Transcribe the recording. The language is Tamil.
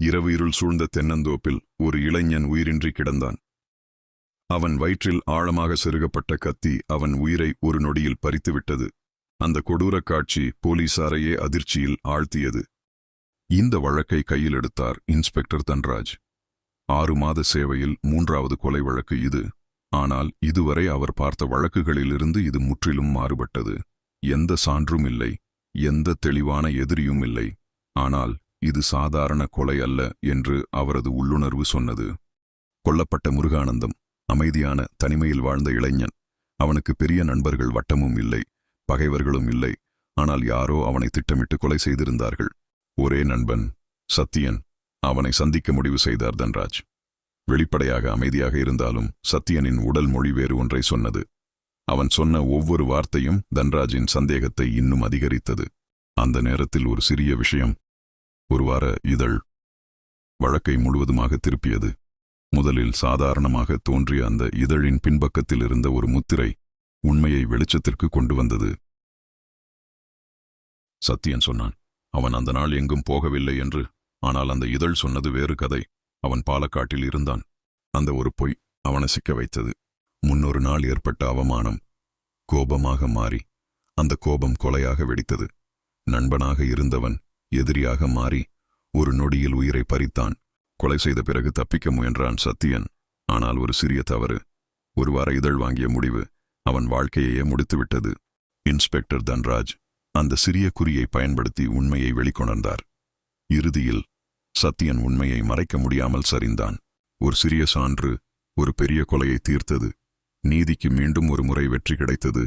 இரவு இருள் சூழ்ந்த தென்னந்தோப்பில் ஒரு இளைஞன் உயிரின்றி கிடந்தான். அவன் வயிற்றில் ஆழமாக செருகப்பட்ட கத்தி அவன் உயிரை ஒரு நொடியில் பறித்துவிட்டது. அந்த கொடூரக் காட்சி போலீசாரையே அதிர்ச்சியில் ஆழ்த்தியது. இந்த வழக்கை கையில் எடுத்தார் இன்ஸ்பெக்டர் தன்ராஜ். 6 மாத சேவையில் 3வது கொலை வழக்கு இது. ஆனால் இதுவரை அவர் பார்த்த வழக்குகளிலிருந்து இது முற்றிலும் மாறுபட்டது. எந்த சான்றும் இல்லை, எந்த தெளிவான எதிரியும் இல்லை. ஆனால் இது சாதாரண கொலை அல்ல என்று அவரது உள்ளுணர்வு சொன்னது. கொல்லப்பட்ட முருகானந்தம் அமைதியான தனிமையில் வாழ்ந்த இளைஞன். அவனுக்கு பெரிய நண்பர்கள் வட்டமும் இல்லை, பகைவர்களும் இல்லை. ஆனால் யாரோ அவனை திட்டமிட்டு கொலை செய்திருந்தார்கள். ஒரே நண்பன் சத்தியன். அவனை சந்திக்க முடிவு செய்தார் தன்ராஜ். வெளிப்படையாக அமைதியாக இருந்தாலும் சத்தியனின் உடல் மொழி வேறு ஒன்றை சொன்னது. அவன் சொன்ன ஒவ்வொரு வார்த்தையும் தன்ராஜின் சந்தேகத்தை இன்னும் அதிகரித்தது. அந்த நேரத்தில் ஒரு சிறிய விஷயம், ஒரு வார இதழ், வழக்கை முழுவதுமாக திருப்பியது. முதலில் சாதாரணமாக தோன்றிய அந்த இதழின் பின்பக்கத்தில் இருந்த ஒரு முத்திரை உண்மையை வெளிச்சத்திற்கு கொண்டு வந்தது. சத்தியன் சொன்னான், அவன் அந்த நாள் எங்கும் போகவில்லை என்று. ஆனால் அந்த இதழ் சொன்னது வேறு கதை. அவன் பாலக்காட்டில் இருந்தான். அந்த ஒரு பொய் அவனை சிக்க வைத்தது. முன்னொரு நாள் ஏற்பட்ட அவமானம் கோபமாக மாறி அந்த கோபம் கொலையாக வெடித்தது. நண்பனாக இருந்தவன் எதிரியாக மாறி ஒரு நொடியில் உயிரை பறித்தான். கொலை செய்த பிறகு தப்பிக்க முயன்றான் சத்தியன். ஆனால் ஒரு சிறிய தவறு, ஒரு வார இதழ் வாங்கிய முடிவு அவன் வாழ்க்கையையே முடித்துவிட்டது. இன்ஸ்பெக்டர் தன்ராஜ் அந்த சிறிய குறியை பயன்படுத்தி உண்மையை வெளிக்கொணர்ந்தார். இறுதியில் சத்தியன் உண்மையை மறைக்க முடியாமல் சரிந்தான். ஒரு சிறிய சான்று ஒரு பெரிய கொலையை தீர்த்தது. நீதிக்கு மீண்டும் ஒரு முறை வெற்றி கிடைத்தது.